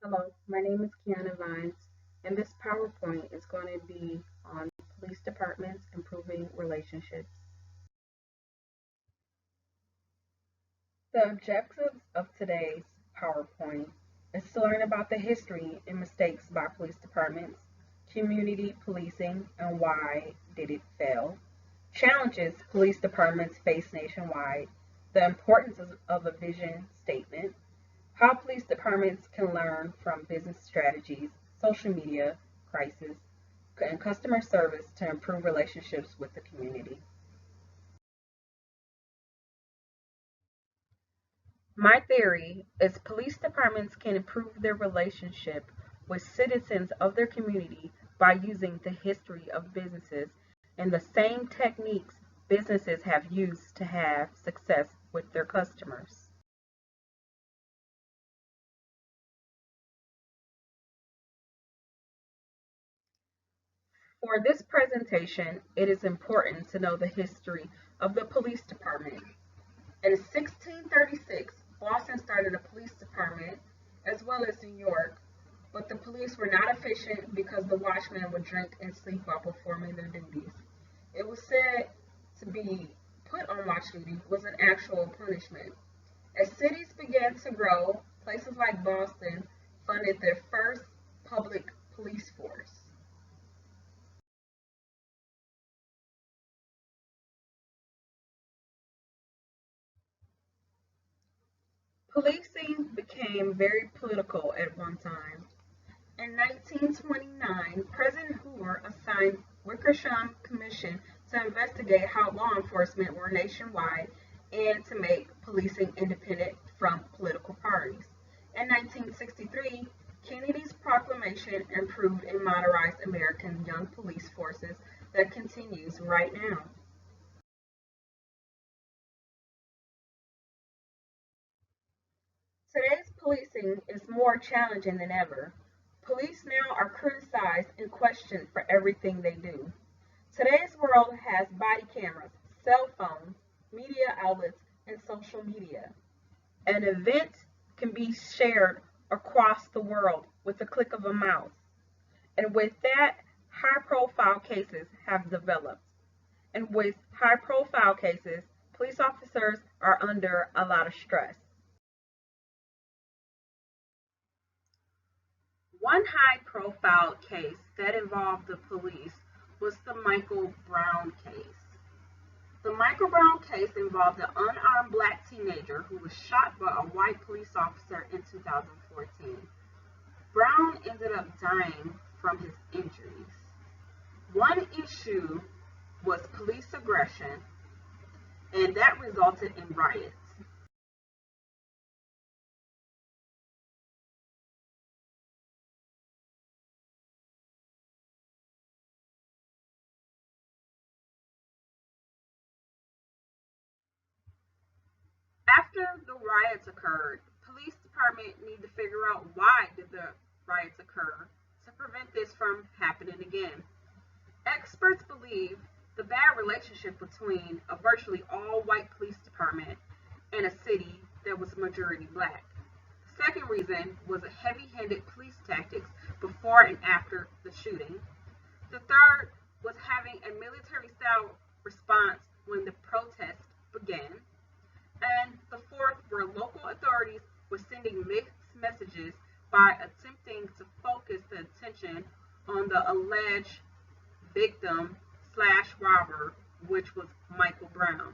Hello, my name is Kiana Vines, and this PowerPoint is going to be on police departments improving relationships. The objectives of today's PowerPoint is to learn about the history and mistakes by police departments, community policing and why did it fail, challenges police departments face nationwide, the importance of a vision statement, how police departments can learn from business strategies, social media, crisis, and customer service to improve relationships with the community. My theory is police departments can improve their relationship with citizens of their community by using the history of businesses and the same techniques businesses have used to have success with their customers. For this presentation, it is important to know the history of the police department. In 1636, Boston started a police department, as well as New York, but the police were not efficient because the watchmen would drink and sleep while performing their duties. It was said to be put on watch duty was an actual punishment. As cities began to grow, places like Boston funded their first public police force. Policing became very political at one time. In 1929, President Hoover assigned Wickersham Commission to investigate how law enforcement were nationwide and to make policing independent from political parties. In 1963, Kennedy's proclamation improved and modernized American young police forces that continues right now. Today's policing is more challenging than ever. Police now are criticized and questioned for everything they do. Today's world has body cameras, cell phones, media outlets, and social media. An event can be shared across the world with the click of a mouse. And with that, high profile cases have developed. And with high profile cases, police officers are under a lot of stress. One high profile case that involved the police was the Michael Brown case. The Michael Brown case involved an unarmed black teenager who was shot by a white police officer in 2014. Brown ended up dying from his injuries. One issue was police aggression, and that resulted in riots. After the riots occurred, police department need to figure out why did the riots occur to prevent this from happening again. Experts believe the bad relationship between a virtually all white police department and a city that was majority black. The second reason was a heavy-handed police tactics before and after the shooting. The third was having a military style response when the protests began. And the fourth were local authorities were sending mixed messages by attempting to focus the attention on the alleged victim slash robber, which was Michael Brown.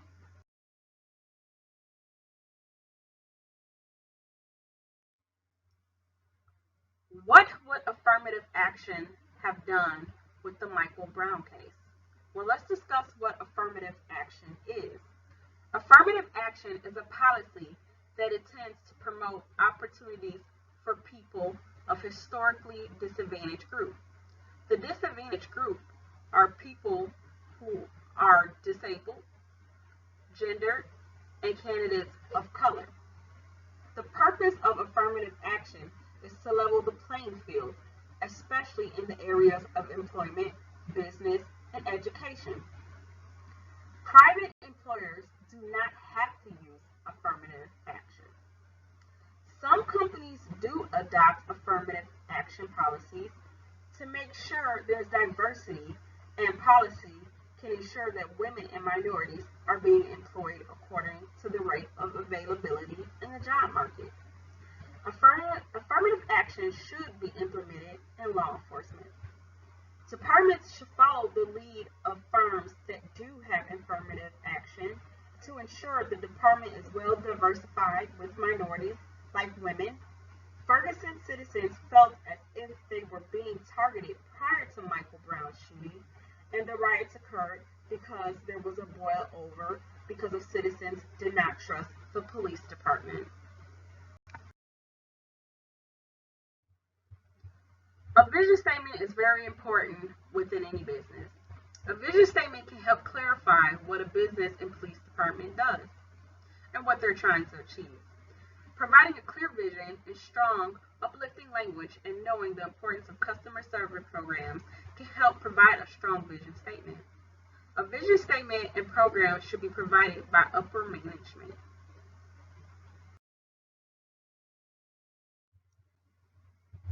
What would affirmative action have done with the Michael Brown case? Well, let's discuss what affirmative action is. Affirmative action is a policy that intends to promote opportunities for people of historically disadvantaged groups. The disadvantaged group are people who are disabled, gendered, and candidates of color. The purpose of affirmative action is to level the playing field, especially in the areas of employment, business, and education. Private employers do not have to use affirmative action. Some companies police do adopt affirmative action policies to make sure there's diversity, and policy can ensure that women and minorities are being employed according to the rate of availability in the job market. Affirmative action should be implemented in law enforcement. Departments should follow the lead of firms that do have affirmative action to ensure the department is well diversified with minorities like women. Ferguson citizens felt as if they were being targeted prior to Michael Brown's shooting, and the riots occurred because there was a boil over because of citizens did not trust the police department. A vision statement is very important within any business. A vision statement can help clarify what a business and police department does and what they're trying to achieve. Providing a clear vision and strong, uplifting language and knowing the importance of customer service programs can help provide a strong vision statement. A vision statement and program should be provided by upper management.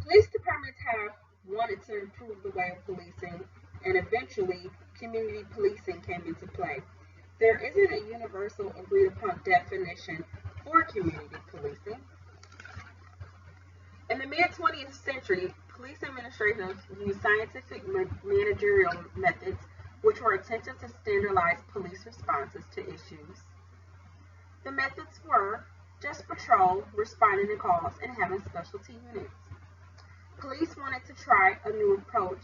Police departments have wanted to improve the way of policing, and eventually community policing came into play. There isn't a universal agreed upon definition for community policing. In the mid 20th century, police administrators used scientific managerial methods which were attempted to standardize police responses to issues. The methods were just patrol, responding to calls, and having specialty units. Police wanted to try a new approach,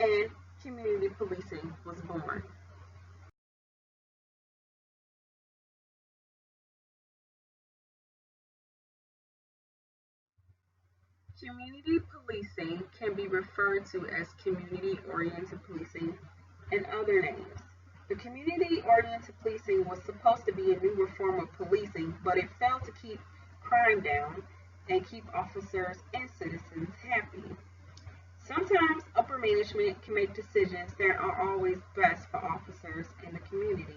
and community policing was born. Community policing can be referred to as community-oriented policing and other names. The community-oriented policing was supposed to be a newer form of policing, but it failed to keep crime down and keep officers and citizens happy. Sometimes upper management can make decisions that are always best for officers and the community.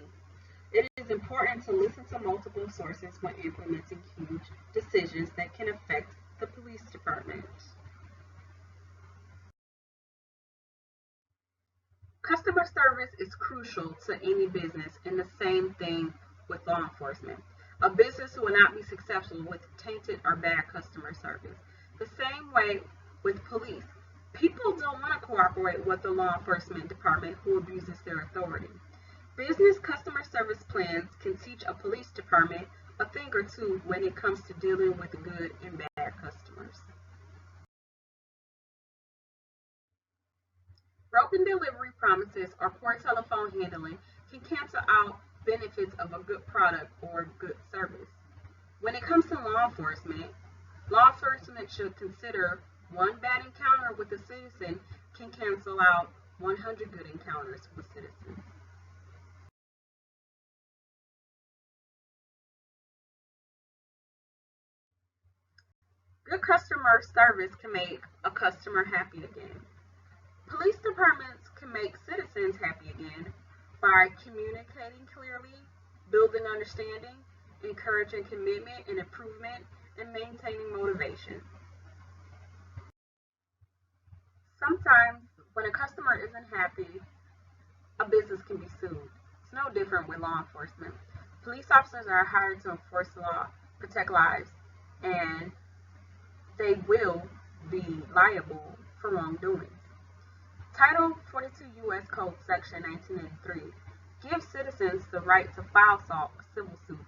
It is important to listen to multiple sources when implementing huge decisions that can affect the police department. Customer service is crucial to any business, and the same thing with law enforcement. A business will not be successful with tainted or bad customer service. The same way with police. People don't want to cooperate with the law enforcement department who abuses their authority. Business customer service plans can teach a police department a thing or two when it comes to dealing with good and bad customers. Broken delivery promises or poor telephone handling can cancel out benefits of a good product or good service. When it comes to law enforcement should consider one bad encounter with a citizen can cancel out 100 good encounters with citizens. Good customer service can make a customer happy again. Police departments can make citizens happy again by communicating clearly, building understanding, encouraging commitment and improvement, and maintaining motivation. Sometimes, when a customer isn't happy, a business can be sued. It's no different with law enforcement. Police officers are hired to enforce the law, protect lives, and they will be liable for wrongdoing. Title 42 U.S. Code Section 1983 gives citizens the right to file civil suits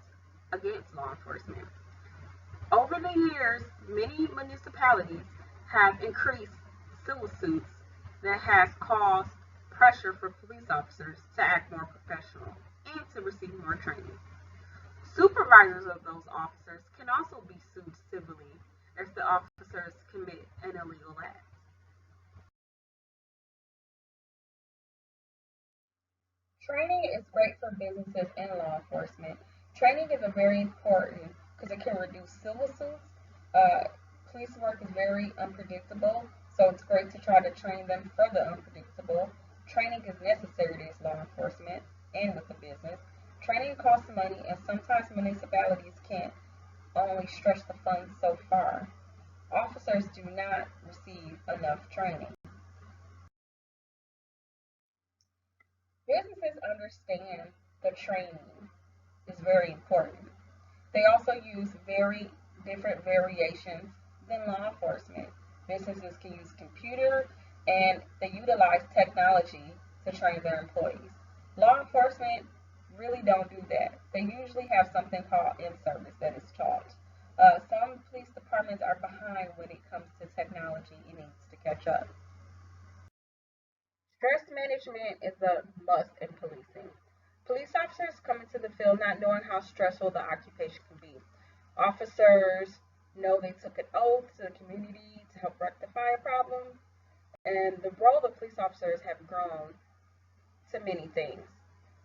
against law enforcement. Over the years, many municipalities have increased civil suits that has caused pressure for police officers to act more professional and to receive more training. Supervisors of those officers can also be sued civilly if the officers commit an illegal act. Training is great for businesses and law enforcement. Training is a very important because it can reduce civil suits. Police work is very unpredictable, so it's great to try to train them for the unpredictable. Training is necessary to law enforcement and with the business. Training costs money, and sometimes municipalities can't only stretch the funds so far. Officers do not receive enough training. Businesses understand the training is very important. They also use very different variations than law enforcement. Businesses can use computer and they utilize technology to train their employees. Law enforcement really don't do that. They usually have something called in-service that is taught. Some police departments are behind when it comes to technology. It needs to catch up. Stress management is a must in policing. Police officers come into the field not knowing how stressful the occupation can be. Officers know they took an oath to the community to help rectify a problem, and the role of police officers have grown to many things.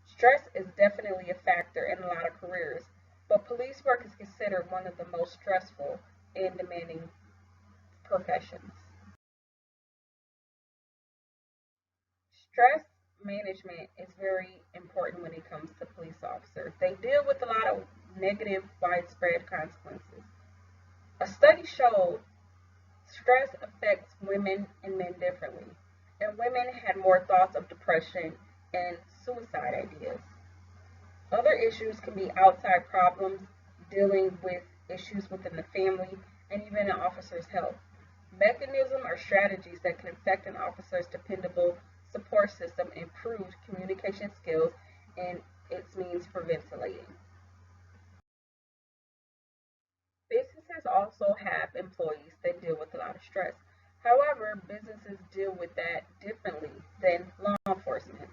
Stress is definitely a factor in a lot of careers, but police work is considered one of the most stressful and demanding professions. Stress management is very important when it comes to police officers. They deal with a lot of negative, widespread consequences. A study showed stress affects women and men differently, and women had more thoughts of depression and suicide ideas. Other issues can be outside problems, dealing with issues within the family, and even an officer's health. Mechanism or strategies that can affect an officer's dependable support system, improved communication skills, and its means for ventilating. Businesses also have employees that deal with a lot of stress. However, businesses deal with that differently than law enforcement.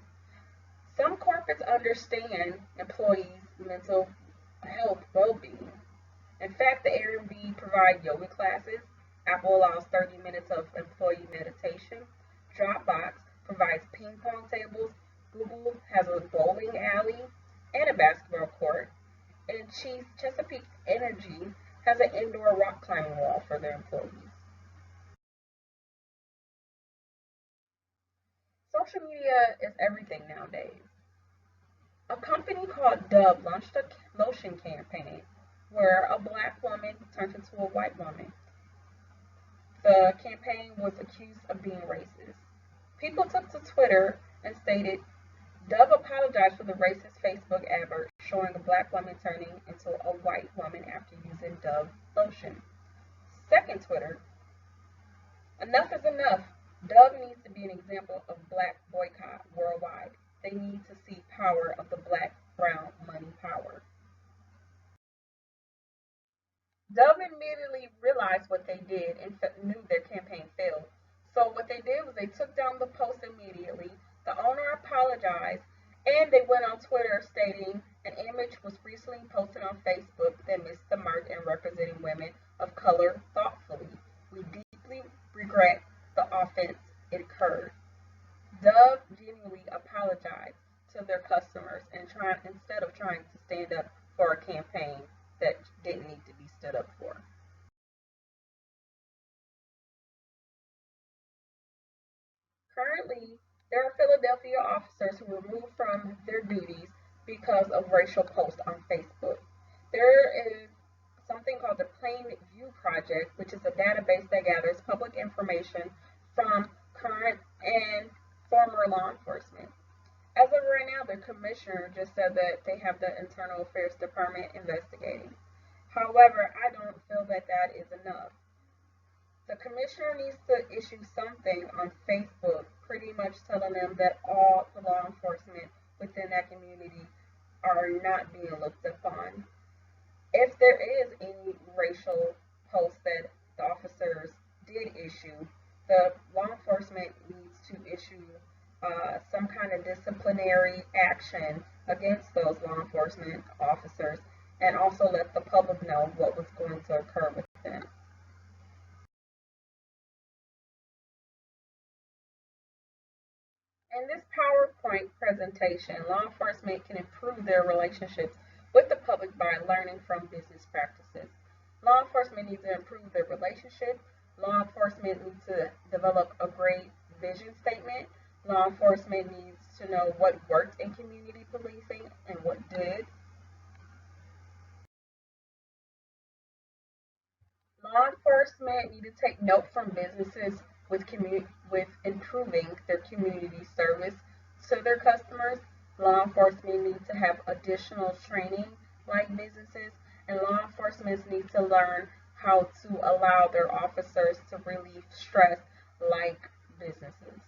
Some corporates understand employees' mental health well-being. In fact, the Airbnb provide yoga classes. Apple allows 30 minutes of employee meditation. Dropbox provides ping pong tables. Google has a bowling alley and a basketball court. And Chesapeake Energy has an indoor rock climbing wall for their employees. Social media is everything nowadays. A company called Dove launched a lotion campaign where a black woman turned into a white woman. The campaign was accused of being racist. People took to Twitter and stated Dove apologized for the racist Facebook advert showing a black woman turning into a white woman after using Dove lotion. Second Twitter, enough is enough. Dove needs to be an example of black boycott worldwide. They need to see power of the black brown money power. Dove immediately realized what they did and knew their campaign failed. So what they did was they took down the post immediately. The owner apologized, and they went on Twitter stating an image was recently posted on Facebook that missed the mark in representing women of color thoughtfully. We deeply regret the offense it occurred. Dove genuinely apologized to their customers and instead of trying to stand up for a campaign that didn't need to be stood up for. Currently, there are Philadelphia officers who were removed from their duties because of racial posts on Facebook. There is something called the Plain View Project, which is a database that gathers public information from current and former law enforcement. As of right now, the commissioner just said that they have the Internal Affairs Department investigating. However, I don't feel that that is enough. The commissioner needs to issue something on Facebook pretty much telling them that all the law enforcement within that community are not being looked upon. If there is any racial post that the officers did issue, the law enforcement needs to issue some kind of disciplinary action against those law enforcement officers and also let the public know what was going to occur with them. In this PowerPoint presentation, law enforcement can improve their relationships with the public by learning from business practices. Law enforcement needs to improve their relationship. Law enforcement needs to develop a great vision statement. Law enforcement needs to know what worked in community policing and what did. Law enforcement need to take note from businesses with improving their community service to their customers. Law enforcement needs to have additional training like businesses, and law enforcement needs to learn how to allow their officers to relieve stress like businesses.